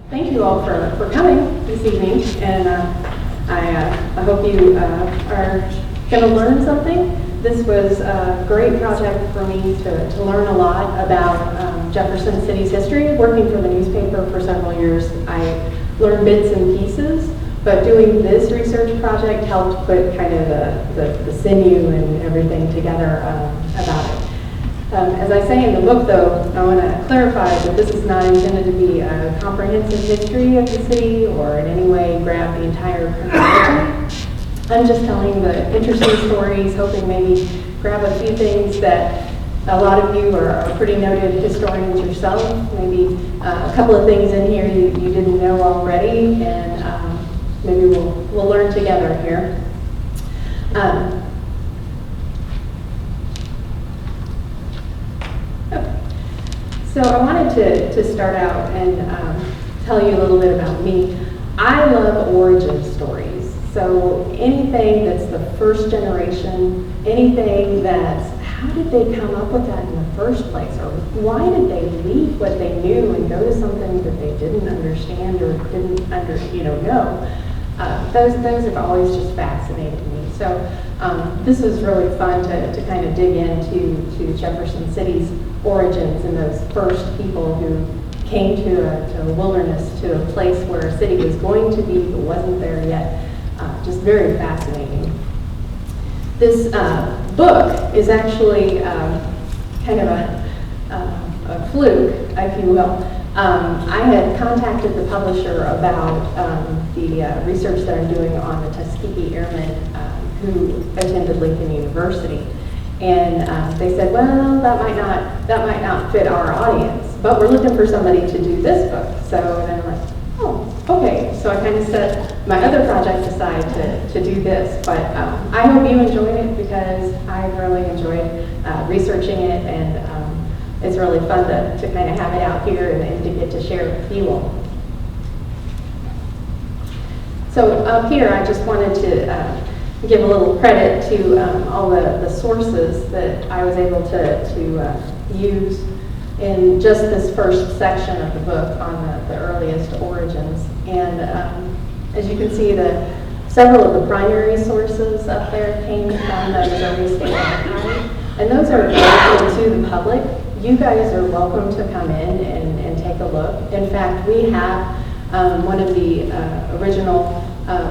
Thank you all for coming this evening, and I hope you are going to learn something. This was a great project for me to learn a lot about Jefferson City's history. Working for the newspaper for several years, I learned bits and pieces, but doing this research project helped put kind of the sinew and everything together about it. As I say in the book, though, I want to clarify that this is not intended to be a comprehensive history of the city or in any way grab the entire chronology. I'm just telling the interesting stories, hoping maybe grab a few things that a lot of you are pretty noted historians yourself. Maybe a couple of things in here you didn't know already, and maybe we'll learn together here. So I wanted to start out and tell you a little bit about me. I love origin stories. So anything that's the first generation, anything that's how did they come up with that in the first place, or why did they leave what they knew and go to something that they didn't understand or didn't know. Those have always just fascinated me. So this was really fun to kind of dig into Jefferson City's origins and those first people who came to a wilderness, to a place where a city was going to be but wasn't there yet. Just very fascinating. This book is actually kind of a fluke, if you will. I had contacted the publisher about the research that I'm doing on the Tuskegee Airmen who attended Lincoln University. And they said, well, that might not fit our audience, but we're looking for somebody to do this book. So then I'm like, oh, okay. So I kind of set my other project aside to do this. But I hope you enjoyed it, because I really enjoyed researching it, and it's really fun to kind of have it out here and to get to share it with you all. So up here, I just wanted to give a little credit to all the sources that I was able to use in just this first section of the book on the earliest origins. And as you can see, several of the primary sources up there came from the Missouri State Archive, and those are open to the public. You guys are welcome to come in and take a look. In fact, we have one of the original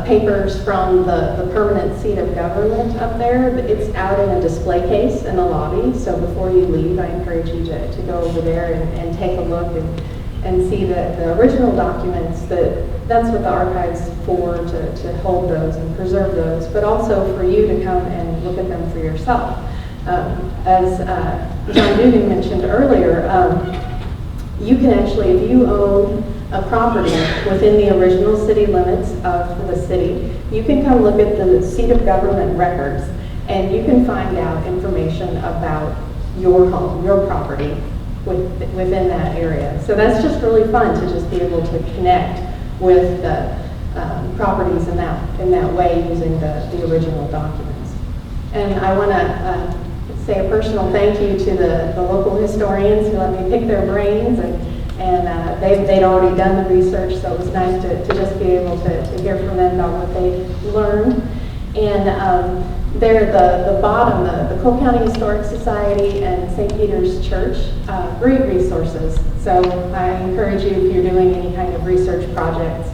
papers from the permanent seat of government up there. It's out in a display case in the lobby, so before you leave, I encourage you to go over there and take a look and see the original documents. That's what the archive's for, to hold those and preserve those, but also for you to come and look at them for yourself. As John Dugan mentioned earlier, you can actually, if you own a property within the original city limits of the city, you can come look at the seat of government records, and you can find out information about your home, your property within that area. So that's just really fun to just be able to connect with the properties in that way using the original documents. And I want to say a personal thank you to the local historians who let me pick their brains, and they'd already done the research, so it was nice to just be able to hear from them about what they learned. And there at the bottom, the Cote County Historic Society and St. Peter's Church, great resources. So I encourage you, if you're doing any kind of research projects,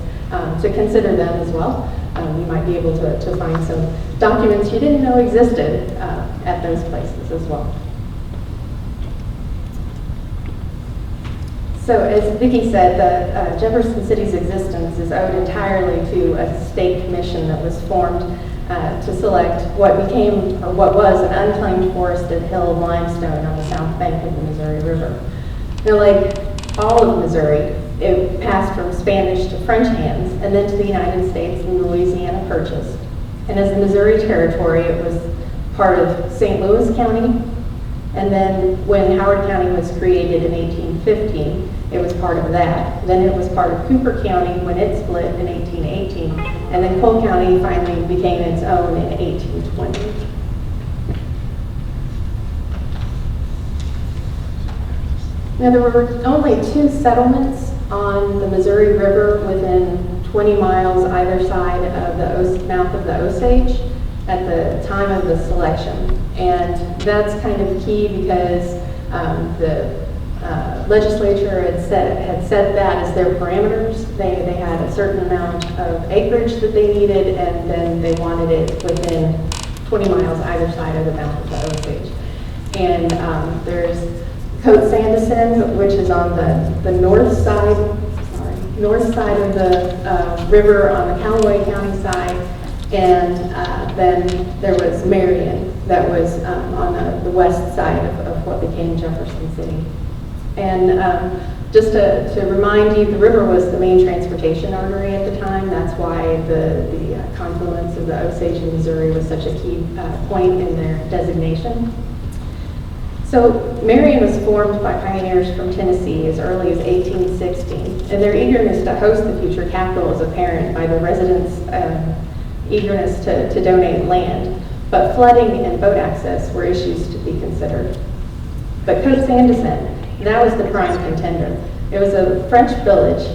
to consider them as well. You might be able to find some documents you didn't know existed at those places as well. So as Vicki said, Jefferson City's existence is owed entirely to a state commission that was formed to select what was an unclaimed forested hill of limestone on the south bank of the Missouri River. Now, like all of Missouri, it passed from Spanish to French hands and then to the United States and the Louisiana Purchase. And as the Missouri Territory, it was part of St. Louis County. And then when Howard County was created in 1815, it was part of that. Then it was part of Cooper County when it split in 1818. And then Cote County finally became its own in 1820. Now, there were only 2 settlements on the Missouri River within 20 miles either side of the mouth of the Osage at the time of the selection. And that's kind of key because the legislature had set that as their parameters. They had a certain amount of acreage that they needed, and then they wanted it within 20 miles either side of the mouth of the Osage. And there's Cote which is on the north side of the river on the Callaway County side, and then there was Marion that was on the west side of what became Jefferson City. And just to remind you, the river was the main transportation artery at the time. That's why the confluence of the Osage and Missouri was such a key point in their designation. So Marion was formed by pioneers from Tennessee as early as 1860, and their eagerness to host the future capital is apparent by the residents' eagerness to donate land. But flooding and boat access were issues to be considered. But Cote that was the prime contender. It was a French village,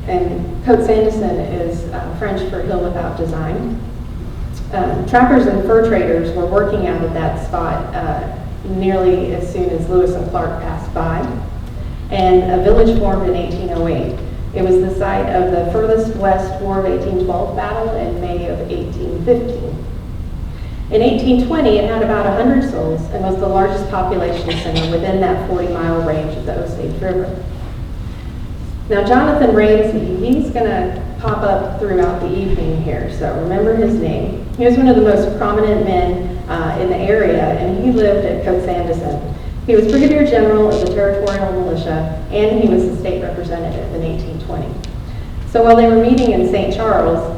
and Cote is French for hill without design. Trappers and fur traders were working out of that spot nearly as soon as Lewis and Clark passed by, and a village formed in 1808. It was the site of the furthest west War of 1812 battle in May of 1815. In 1820, it had about 100 souls and was the largest population center within that 40-mile range of the Osage River. Now, Jonathan Ramsey, he's going to pop up throughout the evening here, so remember his name. He was one of the most prominent men in the area, and he lived at Cote Sandison. He was Brigadier General of the Territorial Militia, and he was the state representative in 1820. So while they were meeting in St. Charles,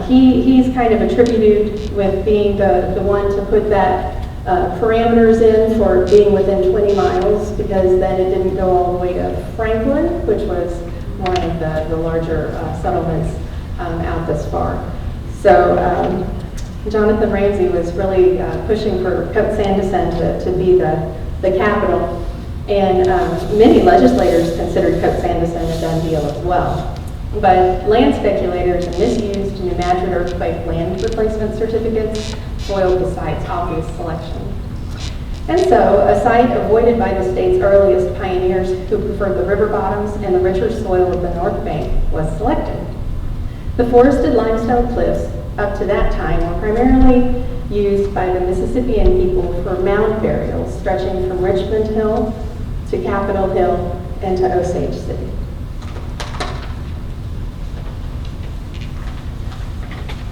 he's kind of attributed with being the one to put that parameters in for being within 20 miles, because then it didn't go all the way to Franklin, which was one of the larger settlements out this far. So Jonathan Ramsey was really pushing for Cote Sandison to be the capital, and many legislators considered Cote Sandison a done deal as well. But land speculators and misused New Madrid earthquake land replacement certificates foiled the site's obvious selection. And so, a site avoided by the state's earliest pioneers who preferred the river bottoms and the richer soil of the North Bank was selected. The forested limestone cliffs up to that time were primarily used by the Mississippian people for mound burials stretching from Richmond Hill to Capitol Hill and to Osage City.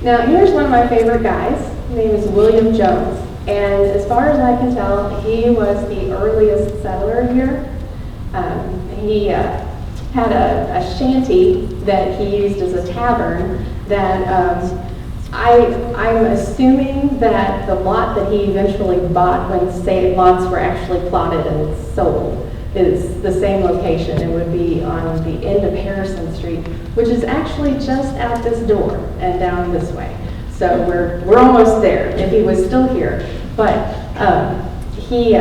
Now, here's one of my favorite guys. His name is William Jones. And as far as I can tell, he was the earliest settler here. He had a shanty that he used as a tavern that I'm assuming that the lot that he eventually bought when state lots were actually plotted and sold is the same location. It would be on the end of Harrison Street, which is actually just out this door and down this way. So we're almost there if he was still here. But he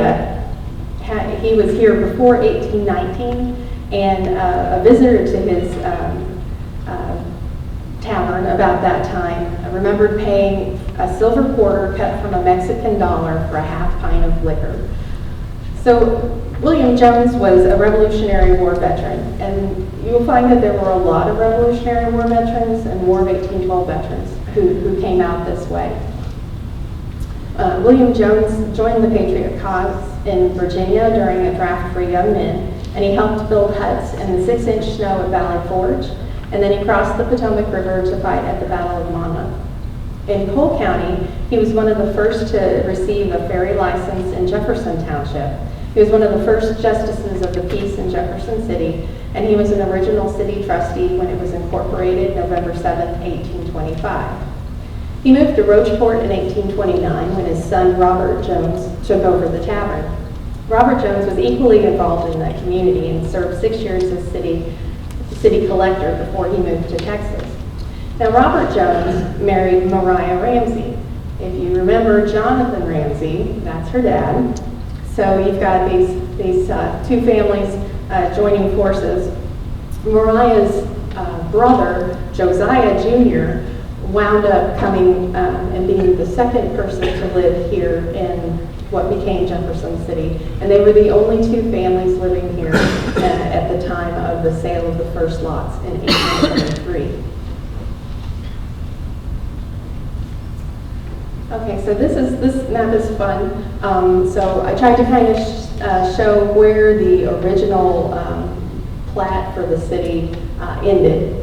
was here before 1819, and a visitor to his tavern about that time remembered paying a silver quarter cut from a Mexican dollar for a half pint of liquor. So William Jones was a Revolutionary War veteran, and you'll find that there were a lot of Revolutionary War veterans and War of 1812 veterans who came out this way. William Jones joined the Patriot cause in Virginia during a draft for young men, and he helped build huts in the 6-inch snow at Valley Forge, and then he crossed the Potomac River to fight at the Battle of Monmouth. In Cole County, he was one of the first to receive a ferry license in Jefferson Township. He was one of the first justices of the peace in Jefferson City, and he was an original city trustee when it was incorporated November 7, 1825. He moved to Rocheport in 1829 when his son Robert Jones took over the tavern. Robert Jones was equally involved in the community and served 6 years as city collector before he moved to Texas. Now, Robert Jones married Mariah Ramsey. If you remember Jonathan Ramsey, that's her dad. So you've got these two families joining forces. Mariah's brother, Josiah Jr., wound up coming and being the second person to live here in what became Jefferson City. And they were the only two families living here at the time of the sale of the first lots in 1873. Okay, so this map is fun. So I tried to kind of show where the original plat for the city ended.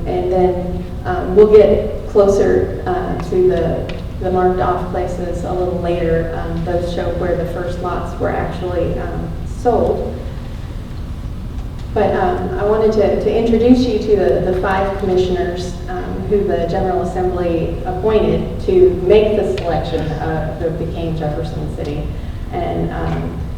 And then we'll get closer to the marked off places a little later. Those show where the first lots were actually sold. But I wanted to introduce you to the 5 commissioners who the General Assembly appointed to make the selection that became Jefferson City. And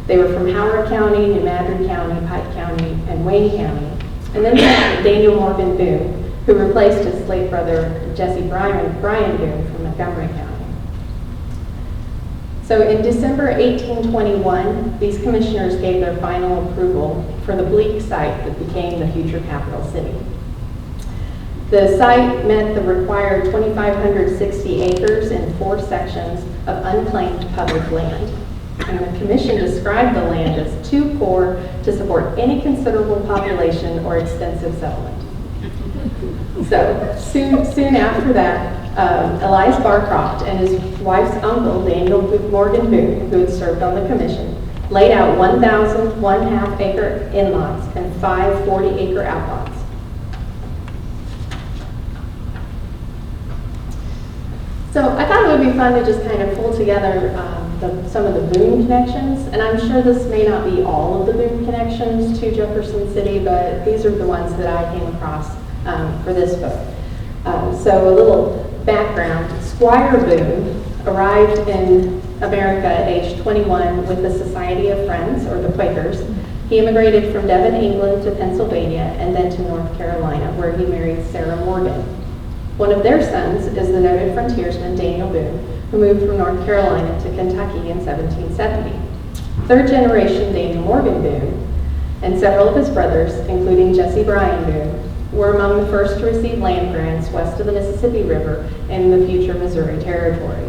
they were from Howard County, New Madrid County, Pike County, and Wayne County. And then Daniel Morgan Boone, who replaced his late brother Jesse Brian Boone from Montgomery County. So in December 1821, these commissioners gave their final approval for the bleak site that became the future capital city. The site met the required 2,560 acres in 4 sections of unclaimed public land. And the commission described the land as too poor to support any considerable population or extensive settlement. So soon after that, Elias Barcroft and his wife's uncle, Daniel Morgan Boone, who had served on the commission, laid out 1,000 1/2-acre in-lots and 5 40-acre outlots. So I thought it would be fun to just kind of pull together some of the Boone connections, and I'm sure this may not be all of the Boone connections to Jefferson City, but these are the ones that I came across for this book. So a little background. Squire Boone arrived in America at age 21 with the Society of Friends, or the Quakers. He immigrated from Devon, England to Pennsylvania and then to North Carolina, where he married Sarah Morgan. One of their sons is the noted frontiersman Daniel Boone, who moved from North Carolina to Kentucky in 1770. Third generation Daniel Morgan Boone and several of his brothers, including Jesse Brian Boone, were among the first to receive land grants west of the Mississippi River in the future Missouri Territory.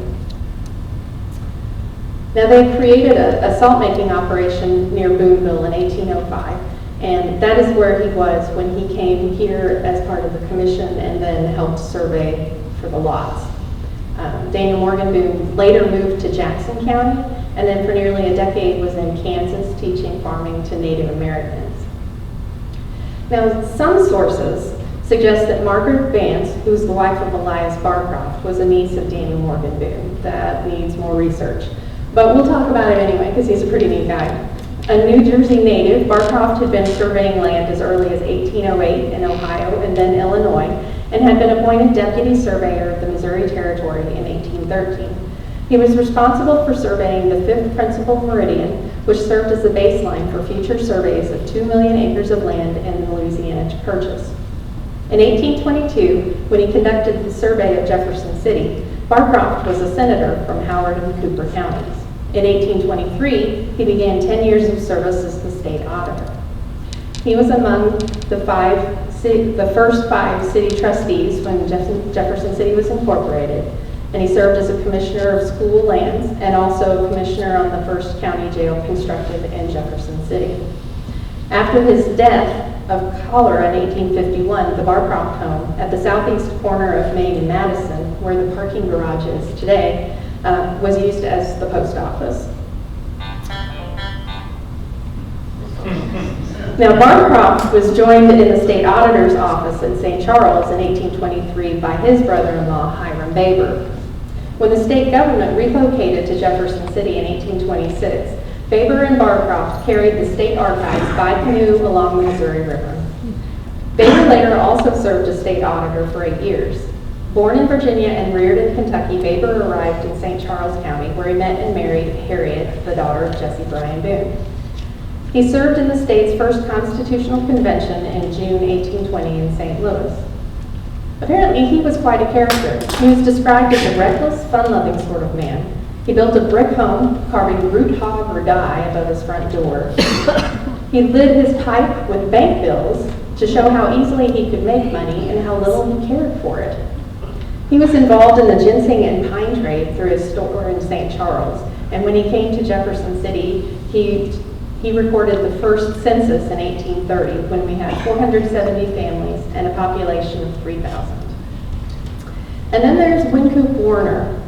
Now they created a salt-making operation near Booneville in 1805, and that is where he was when he came here as part of the commission and then helped survey for the lots. Daniel Morgan Boone later moved to Jackson County, and then for nearly a decade was in Kansas teaching farming to Native Americans. Now, some sources suggest that Margaret Vance, who's the wife of Elias Barcroft, was a niece of Daniel Morgan Boone. That needs more research. But we'll talk about it anyway, because he's a pretty neat guy. A New Jersey native, Barcroft had been surveying land as early as 1808 in Ohio and then Illinois, and had been appointed deputy surveyor of the Missouri Territory in 1813. He was responsible for surveying the 5th principal meridian, which served as the baseline for future surveys of 2 million acres of land in the Louisiana Purchase. In 1822, when he conducted the survey of Jefferson City, Barcroft was a senator from Howard and Cooper counties. In 1823, he began 10 years of service as the state auditor. He was among the first 5 city trustees when Jefferson City was incorporated, and he served as a commissioner of school lands and also commissioner on the first county jail constructed in Jefferson City. After his death of cholera in 1851, the Barcroft home at the southeast corner of Main and Madison, where the parking garage is today, was used as the post office. Now, Barcroft was joined in the state auditor's office in St. Charles in 1823 by his brother-in-law, Hiram Baber. When the state government relocated to Jefferson City in 1826, Baber and Barcroft carried the state archives by canoe along the Missouri River. Baber later also served as state auditor for 8 years. Born in Virginia and reared in Kentucky, Baber arrived in St. Charles County, where he met and married Harriet, the daughter of Jesse Brian Boone. He served in the state's first constitutional convention in June 1820 in St. Louis. Apparently, he was quite a character. He was described as a reckless, fun-loving sort of man. He built a brick home, carving root hog or die above his front door. He lit his pipe with bank bills, to show how easily he could make money and how little he cared for it. He was involved in the ginseng and pine trade through his store in St. Charles, and when he came to Jefferson City, he recorded the first census in 1830 when we had 470 families and a population of 3,000. And then there's Wynkoop Warner.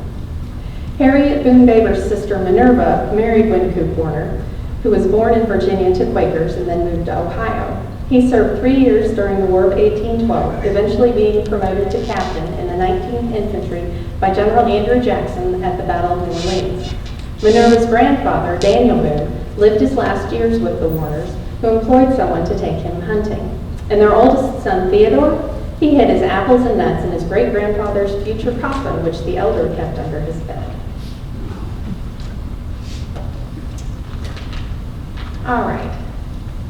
Harriet Boone Baber's sister Minerva married Wynkoop Warner, who was born in Virginia to Quakers and then moved to Ohio. He served 3 years during the War of 1812, eventually being promoted to captain in the 19th Infantry by General Andrew Jackson at the Battle of New Orleans. Minerva's grandfather, Daniel Boone, lived his last years with the Warners, who employed someone to take him hunting. And their oldest son, Theodore, he hid his apples and nuts in his great-grandfather's future coffin, which the elder kept under his bed. All right,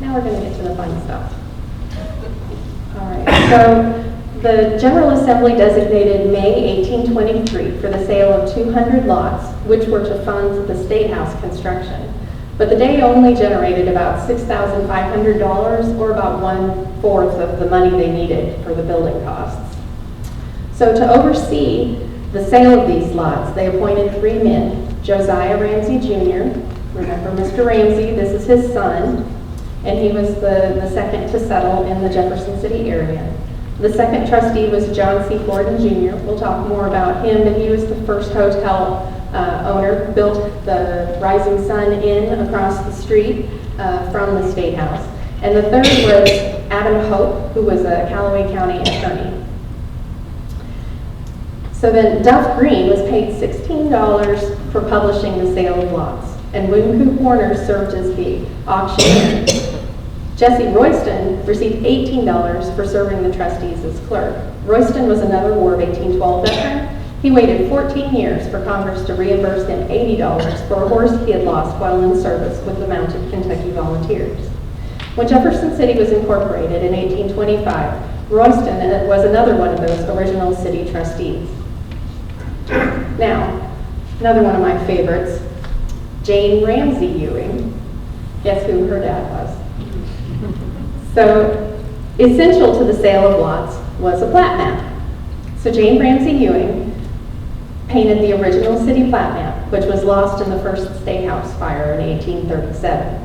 now we're going to get to the fun stuff. All right, so the General Assembly designated May 1823 for the sale of 200 lots, which were to fund the State House construction. But the day only generated about $6,500, or about 1/4 of the money they needed for the building costs. So to oversee the sale of these lots, they appointed 3 men: Josiah Ramsey Jr., remember Mr. Ramsey, this is his son, and he was the second to settle in the Jefferson City area. The second trustee was John C. Gordon Jr. We'll talk more about him, but he was the first hotel owner, built the Rising Sun Inn across the street from the State House. And the third was Adam Hope, who was a Callaway County attorney. So then Duff Green was paid $16 for publishing the sale of lots, and Wynkoop Warner served as the auctioneer. Jesse Royston received $18 for serving the trustees as clerk. Royston was another War of 1812 veteran. He waited 14 years for Congress to reimburse him $80 for a horse he had lost while in service with the Mounted Kentucky Volunteers. When Jefferson City was incorporated in 1825, Royston was another one of those original city trustees. Now, another one of my favorites, Jane Ramsey Ewing. Guess who her dad was? So, essential to the sale of lots was a plat map. So Jane Ramsey Ewing painted the original city plat map, which was lost in the first State House fire in 1837.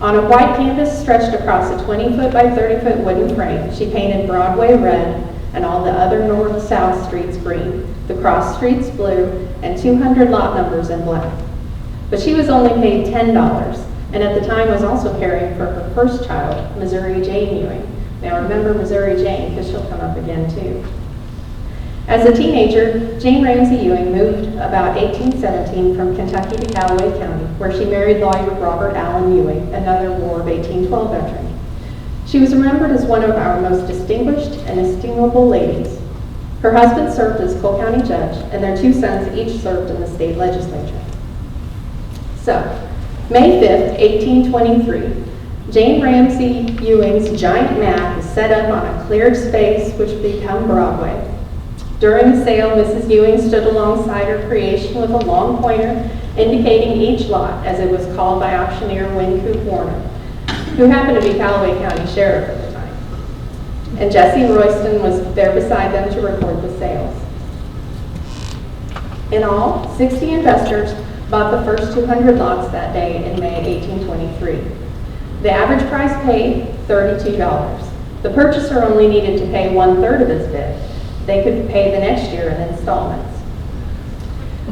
On a white canvas stretched across a 20-foot by 30-foot wooden frame, she painted Broadway red and all the other north-south streets green, the cross streets blue, and 200 lot numbers in black. But she was only paid $10, and at the time was also caring for her first child, Missouri Jane Ewing. Now remember Missouri Jane, because she'll come up again too. As a teenager, Jane Ramsey Ewing moved about 1817 from Kentucky to Callaway County, where she married lawyer Robert Allen Ewing, another War of 1812 veteran. She was remembered as one of our most distinguished and estimable ladies. Her husband served as Cote County judge, and their 2 sons each served in the state legislature. So, May 5th, 1823, Jane Ramsey Ewing's giant map is set up on a cleared space which would become Broadway. During the sale, Mrs. Ewing stood alongside her creation with a long pointer indicating each lot, as it was called by auctioneer Wynkoop Warner, who happened to be Callaway County Sheriff at the time. And Jesse Royston was there beside them to record the sales. In all, 60 investors bought the first 200 lots that day in May 1823. The average price paid, $32. The purchaser only needed to pay 1/3 of his bid. They could pay the next year in installments.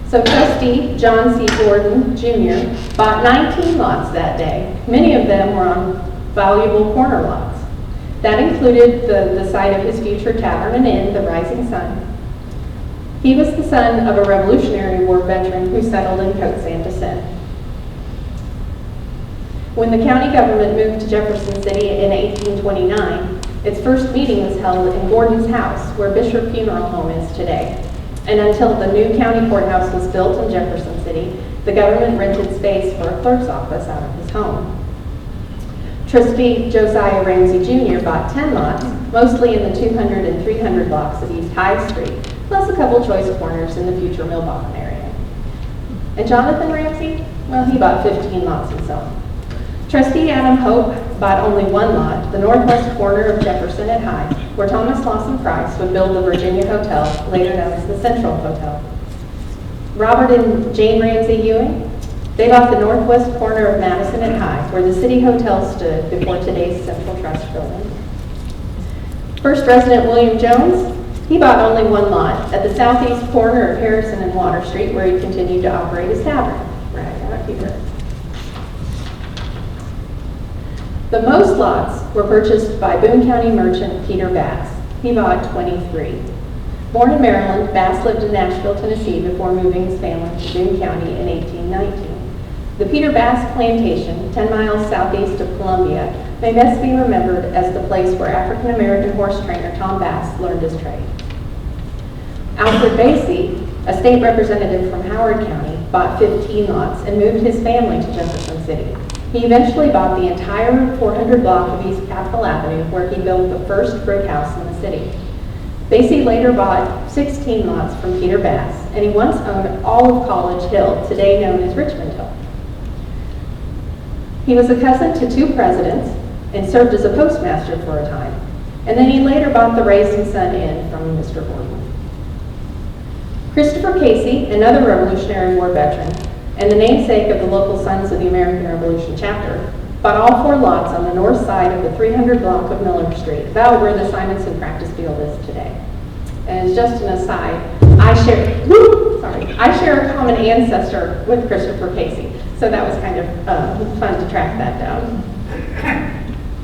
So trustee John C. Gordon Jr. bought 19 lots that day. Many of them were on valuable corner lots. That included the site of his future tavern and inn, the Rising Sun. He was the son of a Revolutionary War veteran who settled in Cote and Dessein. When the county government moved to Jefferson City in 1829, its first meeting was held in Gordon's house, where Bishop Funeral Home is today. And until the new county courthouse was built in Jefferson City, the government rented space for a clerk's office out of his home. Trustee Josiah Ramsey Jr. bought 10 lots, mostly in the 200 and 300 blocks of East High Street, plus a couple choice corners in the future Milwaukee area. And Jonathan Ramsey, well, he bought 15 lots himself. Trustee Adam Hope bought only one lot, the northwest corner of Jefferson at High, where Thomas Lawson Price would build the Virginia Hotel, later known as the Central Hotel. Robert and Jane Ramsey Ewing, they bought the northwest corner of Madison at High, where the City Hotel stood before today's Central Trust Building. First resident William Jones, he bought only one lot at the southeast corner of Harrison and Water Street, where he continued to operate his tavern, right out here. The most lots were purchased by Boone County merchant Peter Bass. He bought 23. Born in Maryland, Bass lived in Nashville, Tennessee before moving his family to Boone County in 1819. The Peter Bass Plantation, 10 miles southeast of Columbia, may best be remembered as the place where African-American horse trainer Tom Bass learned his trade. Alfred Basie, a state representative from Howard County, bought 15 lots and moved his family to Jefferson City. He eventually bought the entire 400 block of East Capitol Avenue, where he built the first brick house in the city. Basie later bought 16 lots from Peter Bass, and he once owned all of College Hill, today known as Richmond Hill. He was a cousin to 2 presidents and served as a postmaster for a time, and then he later bought the Raisin Sun Inn from Mr. Gordon. Christopher Casey, another Revolutionary War veteran, and the namesake of the local Sons of the American Revolution chapter, bought all 4 lots on the north side of the 300 block of Miller Street, about where the Simonson practice field is today. And as just an aside, I share a common ancestor with Christopher Casey, so that was kind of fun to track that down.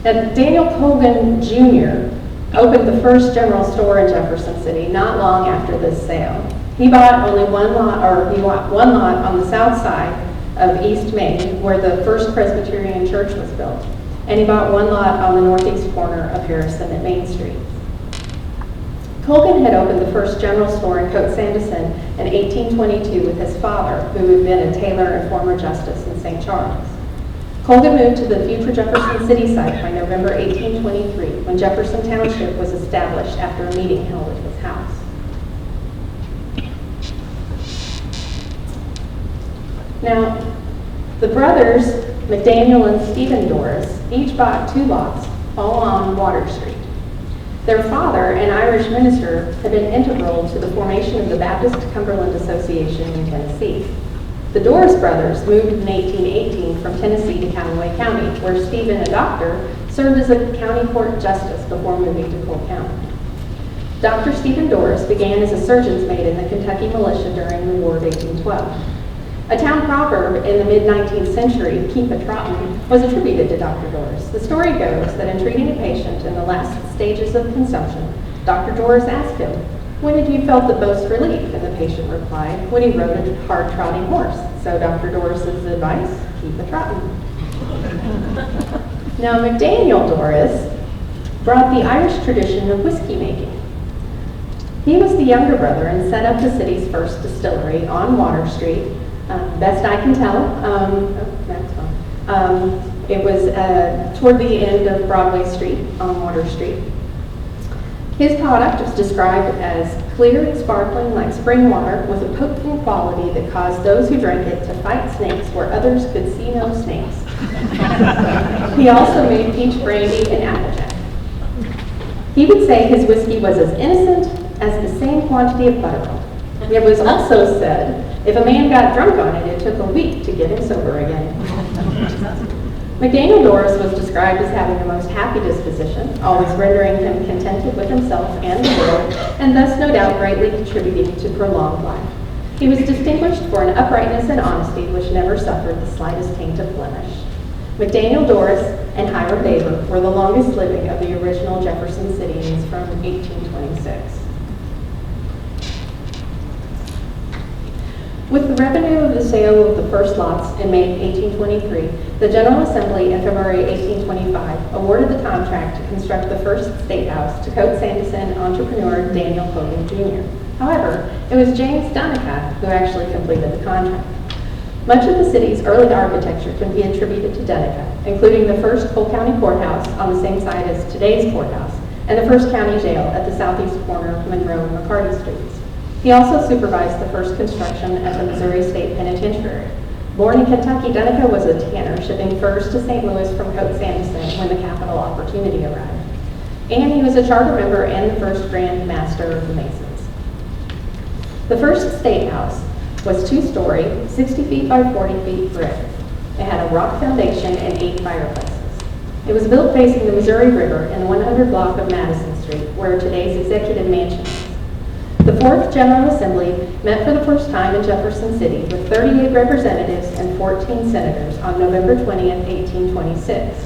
And Daniel Colgan Jr. opened the first general store in Jefferson City not long after this sale. He bought one lot on the south side of East Main, where the First Presbyterian Church was built, and he bought one lot on the northeast corner of Harrison at Main Street. Colgan had opened the first general store in Cote, Dessein in 1822 with his father, who had been a tailor and former justice in St. Charles. Colgan moved to the future Jefferson City site by November 1823, when Jefferson Township was established after a meeting held at his house. Now, the brothers, McDaniel and Stephen Doris, each bought 2 lots, all on Water Street. Their father, an Irish minister, had been integral to the formation of the Baptist Cumberland Association in Tennessee. The Doris brothers moved in 1818 from Tennessee to Calumet County, where Stephen, a doctor, served as a county court justice before moving to Cote County. Dr. Stephen Doris began as a surgeon's mate in the Kentucky militia during the War of 1812. A town proverb in the mid-19th century, keep a trottin', was attributed to Dr. Doris. The story goes that in treating a patient in the last stages of consumption, Dr. Doris asked him, "When had you felt the most relief?" And the patient replied, "When he rode a hard-trotting horse." So Dr. Doris's advice, keep a trottin'. Now, McDaniel Doris brought the Irish tradition of whiskey making. He was the younger brother and set up the city's first distillery on Water Street. Best I can tell, it was toward the end of Broadway Street on Water Street. His product is described as clear and sparkling like spring water with a potent quality that caused those who drank it to fight snakes where others could see no snakes. He also made peach brandy and applejack. He would say his whiskey was as innocent as the same quantity of buttermilk. It was also said, if a man got drunk on it, it took a week to get him sober again. McDaniel Doris was described as having the most happy disposition, always rendering him contented with himself and the world, and thus no doubt greatly contributing to prolonged life. He was distinguished for an uprightness and honesty which never suffered the slightest taint of blemish. McDaniel Doris and Hiram Baber were the longest living of the original Jefferson Cityans from 1826. With the revenue of the sale of the first lots in May 1823, the General Assembly in February 1825 awarded the contract to construct the first state house to Cote Sanderson entrepreneur Daniel Colgan Jr. However, it was James Donica who actually completed the contract. Much of the city's early architecture can be attributed to Donica, including the first Cote County Courthouse on the same site as today's courthouse, and the first county jail at the southeast corner of Monroe and McCarty Streets. He also supervised the first construction at the Missouri State Penitentiary. Born in Kentucky, Dunica was a tanner, shipping furs to St. Louis from Cote when the capital opportunity arrived. And he was a charter member and the first Grand Master of the Masons. The first state house was 2-story, 60 feet by 40 feet brick. It had a rock foundation and 8 fireplaces. It was built facing the Missouri River in the 100 block of Madison Street, where today's Executive Mansion is. The 4th General Assembly met for the first time in Jefferson City with 38 representatives and 14 senators on November 20th, 1826.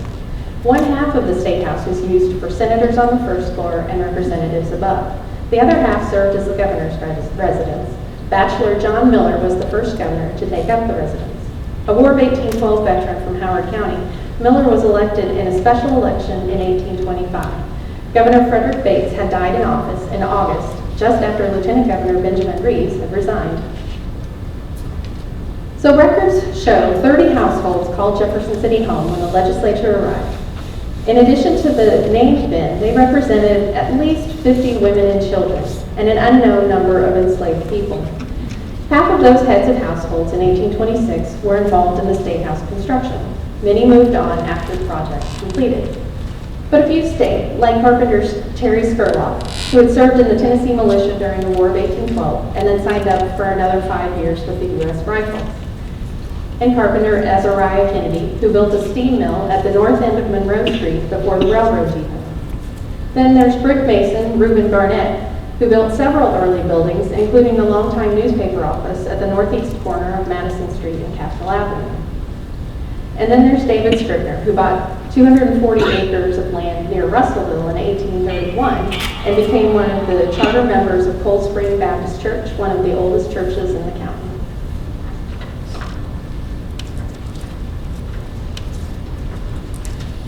One half of the State House was used for senators on the first floor and representatives above. The other half served as the governor's residence. Bachelor John Miller was the first governor to take up the residence. A War of 1812 veteran from Howard County, Miller was elected in a special election in 1825. Governor Frederick Bates had died in office in August, just after Lieutenant Governor Benjamin Reeves had resigned. So records show 30 households called Jefferson City home when the legislature arrived. In addition to the named men, they represented at least 50 women and children and an unknown number of enslaved people. Half of those heads of households in 1826 were involved in the State House construction. Many moved on after the project was completed. But a few stayed, like Carpenter Terry Skurlock, who had served in the Tennessee militia during the War of 1812 and then signed up for another 5 years with the U.S. Rifles. And Carpenter Azariah Kennedy, who built a steam mill at the north end of Monroe Street before the railroad depot. Then there's brick mason Reuben Garnett, who built several early buildings, including the longtime newspaper office at the northeast corner of Madison Street and Capitol Avenue. And then there's David Scribner, who bought 240 acres of land near Russellville in 1831 and became one of the charter members of Cold Spring Baptist Church, one of the oldest churches in the county.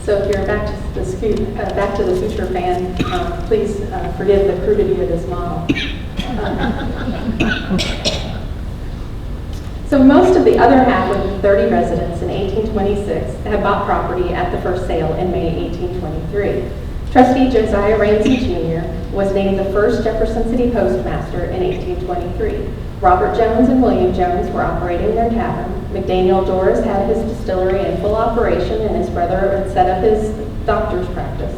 So if you're a Back to the Future fan, please forgive the crudity of this model. So most of the other half of the 30 residents in 1826 had bought property at the first sale in May 1823. Trustee Josiah Ramsey Jr. was named the first Jefferson City postmaster in 1823. Robert Jones and William Jones were operating their tavern. McDaniel Doris had his distillery in full operation, and his brother had set up his doctor's practice.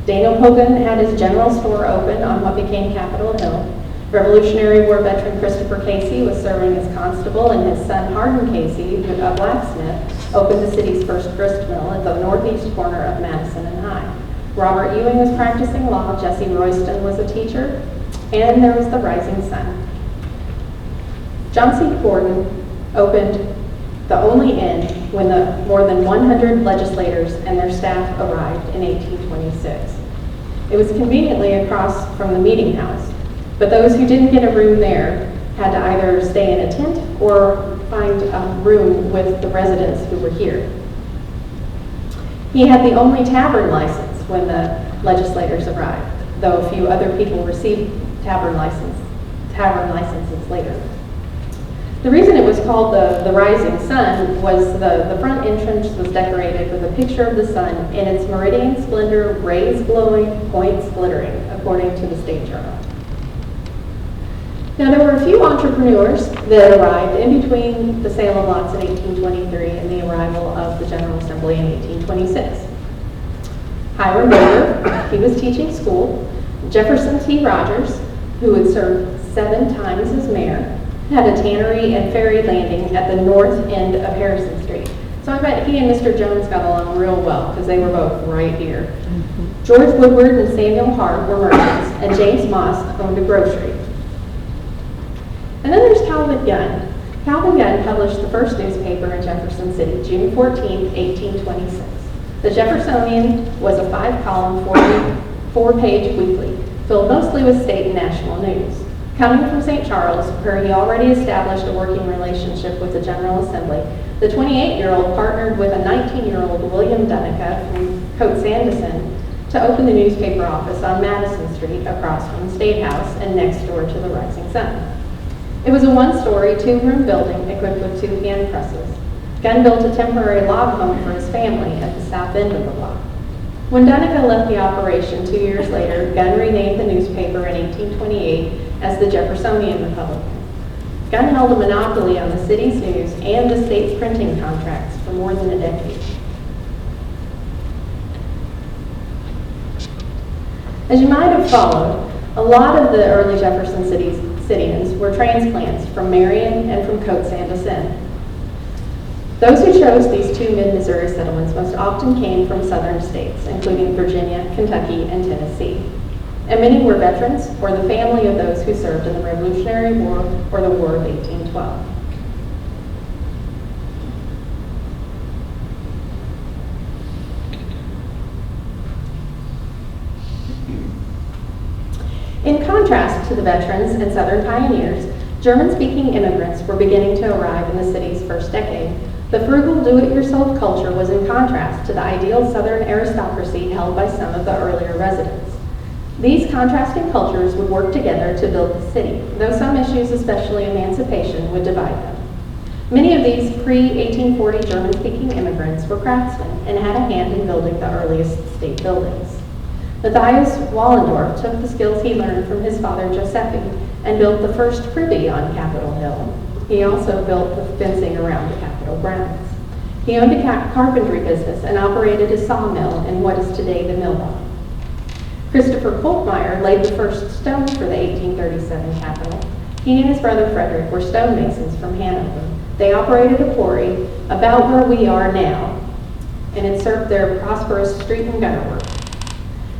Daniel Hogan had his general store open on what became Capitol Hill. Revolutionary War veteran Christopher Casey was serving as constable, and his son Hardin Casey, a blacksmith, opened the city's first grist mill at the northeast corner of Madison and High. Robert Ewing was practicing law, Jesse Royston was a teacher, and there was the Rising Sun. John C. Gordon opened the only inn when the more than 100 legislators and their staff arrived in 1826. It was conveniently across from the meeting house, but those who didn't get a room there had to either stay in a tent or find a room with the residents who were here. He had the only tavern license when the legislators arrived, though a few other people received tavern licenses later. The reason it was called the Rising Sun was the front entrance was decorated with a picture of the sun in its meridian splendor, rays glowing, points glittering, according to the State Journal. Now, there were a few entrepreneurs that arrived in between the sale of lots in 1823 and the arrival of the General Assembly in 1826. Hiram Boger, he was teaching school. Jefferson T. Rogers, who had served 7 times as mayor, had a tannery and ferry landing at the north end of Harrison Street. So I bet he and Mr. Jones got along real well because they were both right here. George Woodward and Samuel Hart were merchants, and James Moss owned a grocery. And then there's Calvin Gunn. Calvin Gunn published the first newspaper in Jefferson City, June 14, 1826. The Jeffersonian was a 5-column, 4-page weekly, filled mostly with state and national news. Coming from St. Charles, where he already established a working relationship with the General Assembly, the 28-year-old partnered with a 19-year-old William Dunica from Cote to open the newspaper office on Madison Street across from the State House and next door to the Rising Sun. It was a 1-story, 2-room building equipped with 2 hand presses. Gunn built a temporary log home for his family at the south end of the block. When Dunica left the operation 2 years later, Gunn renamed the newspaper in 1828 as the Jeffersonian Republican. Gunn held a monopoly on the city's news and the state's printing contracts for more than a decade. As you might have followed, a lot of the early Jefferson Cityans were transplants from Marion and from Cote and Dessein. Those who chose these two mid-Missouri settlements most often came from southern states, including Virginia, Kentucky, and Tennessee. And many were veterans or the family of those who served in the Revolutionary War or the War of 1812. In contrast to the veterans and Southern pioneers, German-speaking immigrants were beginning to arrive in the city's first decade. The frugal do-it-yourself culture was in contrast to the ideal Southern aristocracy held by some of the earlier residents. These contrasting cultures would work together to build the city, though some issues, especially emancipation, would divide them. Many of these pre-1840 German-speaking immigrants were craftsmen and had a hand in building the earliest state buildings. Matthias Wallendorf took the skills he learned from his father Josephine and built the first privy on Capitol Hill. He also built the fencing around the Capitol grounds. He owned a carpentry business and operated a sawmill in what is today the mill bottom. Christopher Coltmeyer laid the first stones for the 1837 Capitol. He and his brother Frederick were stonemasons from Hanover. They operated a quarry about where we are now, and it served their prosperous street and gutter work.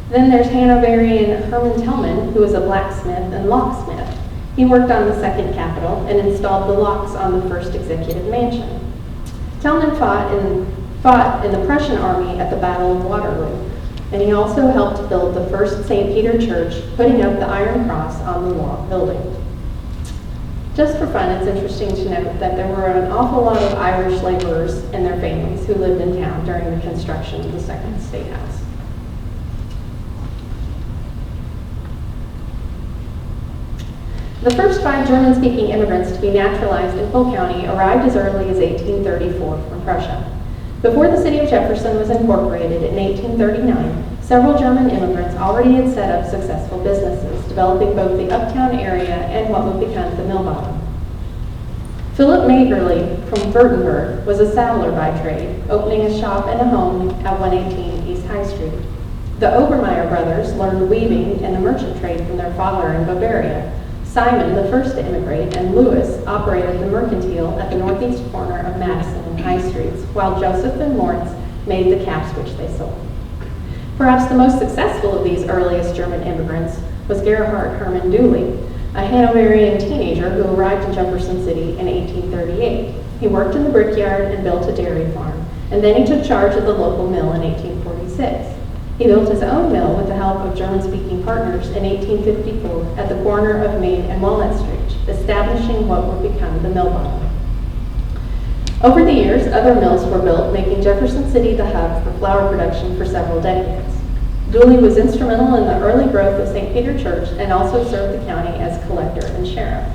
Then there's Hanoverian Herman Tellman, who was a blacksmith and locksmith. He worked on the second Capitol and installed the locks on the first executive mansion. Tellman fought in the Prussian army at the Battle of Waterloo, and he also helped build the first St. Peter Church, putting up the Iron Cross on the wall building. Just for fun, it's interesting to note that there were an awful lot of Irish laborers and their families who lived in town during the construction of the Second State House. The first 5 German-speaking immigrants to be naturalized in Polk County arrived as early as 1834 from Prussia. Before the city of Jefferson was incorporated in 1839, several German immigrants already had set up successful businesses, developing both the uptown area and what would become the mill bottom. Philip Magerle from Württemberg was a saddler by trade, opening a shop and a home at 118 East High Street. The Obermeyer brothers learned weaving and the merchant trade from their father in Bavaria. Simon, the first to immigrate, and Louis operated the mercantile at the northeast corner of Madison and High Streets, while Joseph and Moritz made the caps which they sold. Perhaps the most successful of these earliest German immigrants was Gerhard Hermann Dooley, a Hanoverian teenager who arrived in Jefferson City in 1838. He worked in the brickyard and built a dairy farm, and then he took charge of the local mill in 1846. He built his own mill with the help of German-speaking partners in 1854 at the corner of Main and Walnut Street, establishing what would become the mill bottom. Over the years, other mills were built, making Jefferson City the hub for flour production for several decades. Dooley was instrumental in the early growth of St. Peter Church and also served the county as collector and sheriff.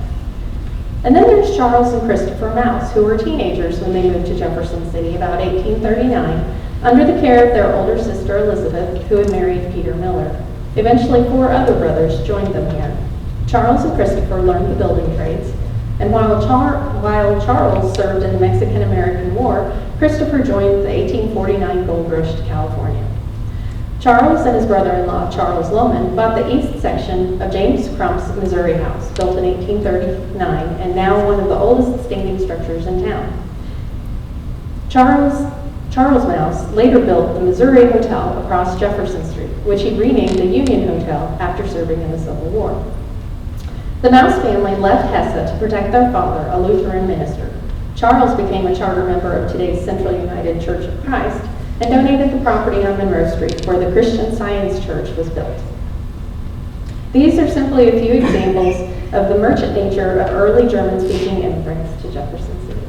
And then there's Charles and Christopher Mouse, who were teenagers when they moved to Jefferson City about 1839, under the care of their older sister Elizabeth, who had married Peter Miller. Eventually 4 other brothers joined them here. Charles and Christopher learned the building trades, and while Charles served in the Mexican-American War, Christopher joined the 1849 Gold Rush to California. Charles and his brother-in-law, Charles Lohman, bought the east section of James Crump's Missouri House, built in 1839, and now one of the oldest standing structures in town. Charles Mouse later built the Missouri Hotel across Jefferson Street, which he renamed the Union Hotel after serving in the Civil War. The Mouse family left Hesse to protect their father, a Lutheran minister. Charles became a charter member of today's Central United Church of Christ and donated the property on Monroe Street where the Christian Science Church was built. These are simply a few examples of the merchant nature of early German-speaking immigrants to Jefferson City.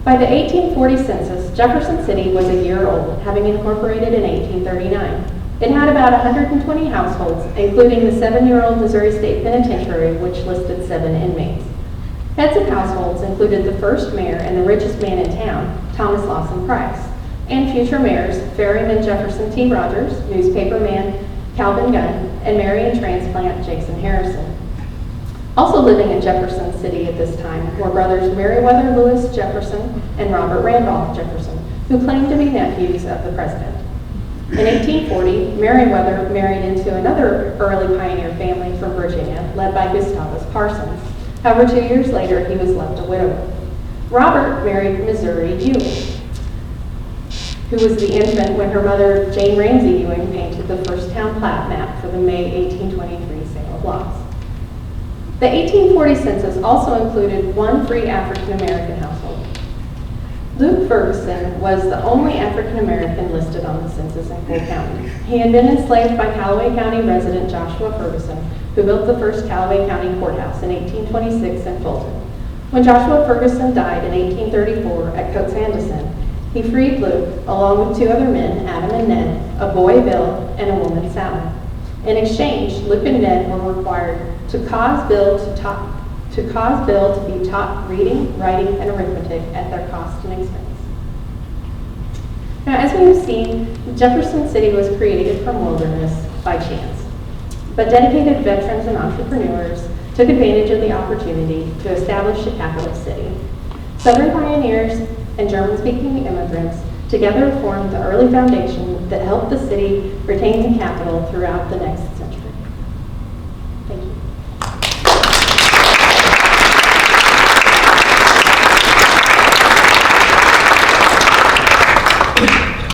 By the 1840 census, Jefferson City was a year old, having incorporated in 1839. It had about 120 households, including the 7-year-old Missouri State Penitentiary, which listed 7 inmates. Heads of households included the first mayor and the richest man in town, Thomas Lawson Price, and future mayors, Ferryman Jefferson T. Rogers, newspaper man Calvin Gunn, and Marion transplant Jason Harrison. Also living in Jefferson City at this time were brothers Meriwether Lewis Jefferson and Robert Randolph Jefferson, who claimed to be nephews of the president. In 1840, Meriwether married into another early pioneer family from Virginia, led by Gustavus Parsons. However, 2 years later, he was left a widower. Robert married Missouri Ewing, who was the infant when her mother, Jane Ramsey Ewing, painted the first town plat map for the May 1823 sale of lots. The 1840 census also included one free African-American household. Luke Ferguson was the only African-American listed on the census in Cote County. He had been enslaved by Callaway County resident Joshua Ferguson, who built the first Callaway County courthouse in 1826 in Fulton. When Joshua Ferguson died in 1834 at Cote Dessein, he freed Luke, along with 2 other men, Adam and Ned, a boy Bill, and a woman Sally. In exchange, Luke and Ned were required to cause Bill to be taught reading, writing, and arithmetic at their cost and expense. Now, as we have seen, Jefferson City was created from wilderness by chance, but dedicated veterans and entrepreneurs took advantage of the opportunity to establish a capital city. Southern pioneers and German-speaking immigrants together formed the early foundation that helped the city retain the capital throughout the next